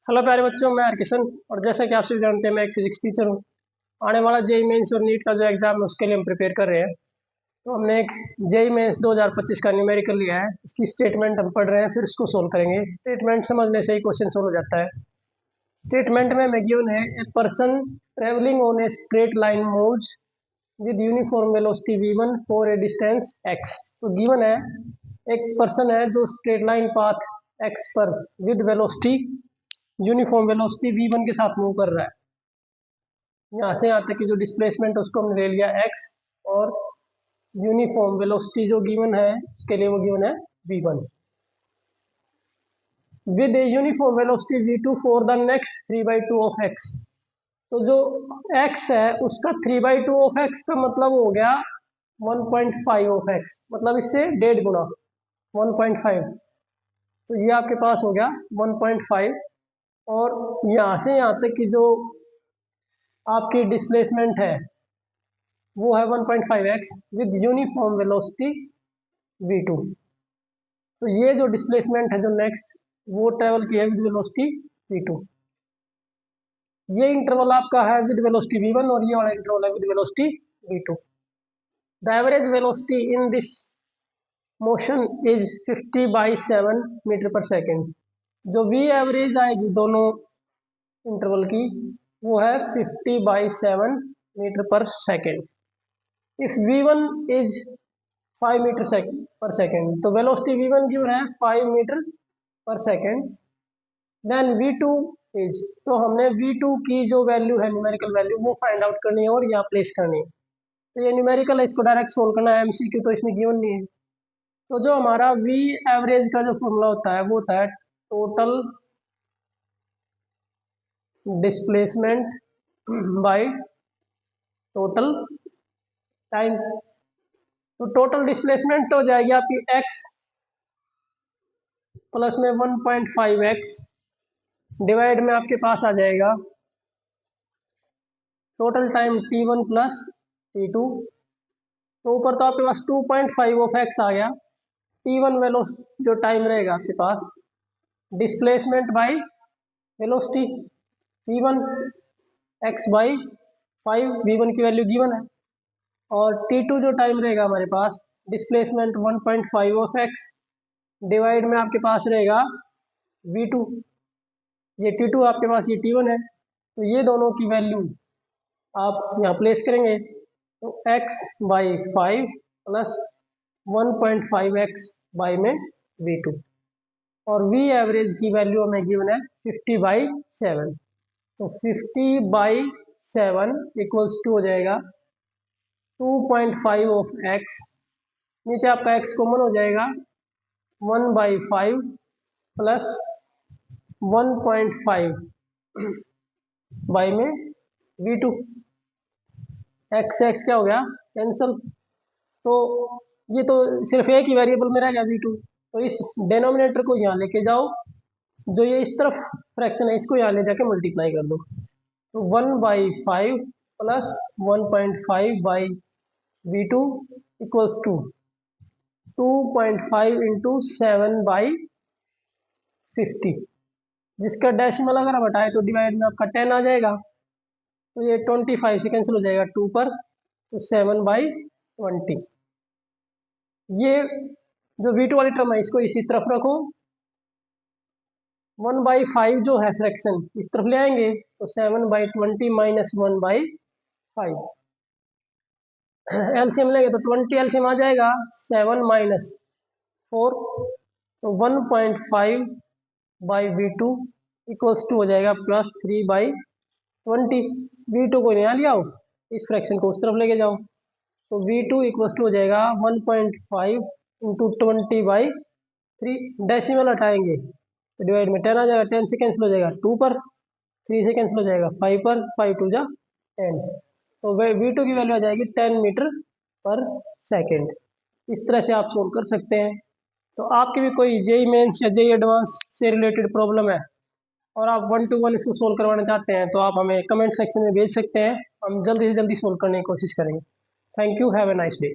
Hello प्यारे बच्चों, मैं हरकिशन। और जैसा कि आप सभी जानते हैं, मैं एक फिजिक्स टीचर हूँ। आने वाला जेई मेंस और नीट का जो एग्ज़ाम है उसके लिए हम प्रिपेयर कर रहे हैं। तो हमने एक जेई मेंस 2025 का न्यूमेरिकल लिया है। इसकी स्टेटमेंट हम पढ़ रहे हैं, फिर उसको सोल्व करेंगे। स्टेटमेंट समझने से ही क्वेश्चन सोल्व हो जाता है। स्टेटमेंट में हमें गिवन है a person travelling on a straight line moves with uniform velocity v1 for a distance x। तो गिवन है एक पर्सन है जो स्ट्रेट लाइन पाथ x पर with velocity uniform velocity v1 के साथ मूव कर रहा है। यहाँ से यहाँ तक की जो डिस्प्लेसमेंट है उसको हमने ले लिया x, और यूनिफॉर्म वेलोसिटी जो गिवन है उसके लिए वो गिवन है v1 with a uniform velocity v2 for the next 3/2 of x। तो जो x है उसका 3/2 ऑफ x का मतलब हो गया 1.5 ऑफ x, मतलब इससे 1.5 गुना 1.5। तो ये आपके पास हो गया 1.5, और यहाँ से यहाँ तक की जो आपकी डिस्प्लेसमेंट है वो है 1.5x with uniform velocity v2। तो ये जो डिस्प्लेसमेंट है जो नेक्स्ट वो ट्रेवल की है विद वेलोसिटी v2। ये इंटरवल आपका है विद वेलोसिटी v1 और ये वाला इंटरवल है with velocity v2। The average velocity in this motion is 50/7 meter per second. जो v एवरेज आएगी दोनों इंटरवल की वो है 50/7 meter per second. If v1 is 5 meter per second, तो वेलोसिटी v1 गिवन है 5 meter per second. Then v2 is, तो हमने v2 की जो वैल्यू है न्यूमेरिकल वैल्यू वो फाइंड आउट करनी है और यहाँ प्लेस करनी है। तो ये न्यूमेरिकल है, इसको डायरेक्ट सोल्व करना है, एमसीक्यू तो इसमें गिवन नहीं है। तो जो हमारा v एवरेज का जो फॉर्मूला होता है वो होता है total displacement by total time. तो टोटल डिस्प्लेसमेंट तो हो जाएगी आपकी x प्लस में 1.5x डिवाइड में आपके पास आ जाएगा total time t1 plus t2। तो ऊपर तो आपके पास 2.5 ऑफ x आ गया। t1 वेलोसिटी जो टाइम रहेगा आपके पास, displacement by velocity v1 x by 5, v1 की वैल्यू गिवन है, और t2 जो टाइम रहेगा हमारे पास, डिस्प्लेसमेंट 1.5 ऑफ x डिवाइड में आपके पास रहेगा v2। ये t2 आपके पास, ये t1 है। तो ये दोनों की वैल्यू आप यहाँ प्लेस करेंगे, तो x by 5 plus 1.5x by में v2, और v एवरेज की वैल्यू हमें गिवन है 50/7। तो 50/7 इक्वल्स टू हो जाएगा 2.5 ऑफ x, नीचे आपका x कॉमन हो जाएगा 1/5 प्लस 1.5 बाई में v2। x क्या हो गया, कैंसल। तो ये तो सिर्फ एक ही वेरिएबल में रह गया v2। तो इस डेनोमिनेटर को यहाँ लेके जाओ, जो ये इस तरफ फ्रैक्शन है इसको यहाँ ले जाके मल्टीप्लाई कर दो। तो 1/5 plus 1.5 by v2 equals to 2.5 into 7/50। जिसका डेसिमल अगर आप हटाए तो डिवाइड में आपका 10 आ जाएगा। तो ये 25 से कैंसिल हो जाएगा 2 पर, तो 7/20। ये जो v2 वाली टर्म है इसको इसी तरफ रखो। 1/5 जो है फ्रैक्शन इस तरफ ले आएंगे, तो 7/20 माइनस 1/5। एलसीएम लेंगे तो 20 एलसीएम आ जाएगा, 7 माइनस 4, तो 1.5 बाई v2 इक्वल्स टू हो जाएगा प्लस 3/20। v2 को यहाँ ले आओ, इस फ्रैक्शन को उस तरफ लेके जाओ, तो v2 इक्वल्स टू हो जाएगा 1.5 इंटू 20/3। डेसिमल हटाएंगे तो डिवाइड में 10 आ जाएगा, 10 से कैंसिल हो जाएगा 2 पर, 3 से कैंसिल हो जाएगा 5 पर, 5 2 जा 10। तो v2 की वैल्यू आ जाएगी 10 मीटर पर सेकेंड। इस तरह से आप सोल्व कर सकते हैं। तो आपकी भी कोई जेई मेंस या जेई एडवांस से रिलेटेड प्रॉब्लम है और आप 1-to-1 इसको सोल्व करवाना चाहते हैं, तो आप हमें कमेंट सेक्शन में भेज सकते हैं। हम जल्दी से जल्दी सोल्व करने की कोशिश करेंगे। Thank you, have a nice day.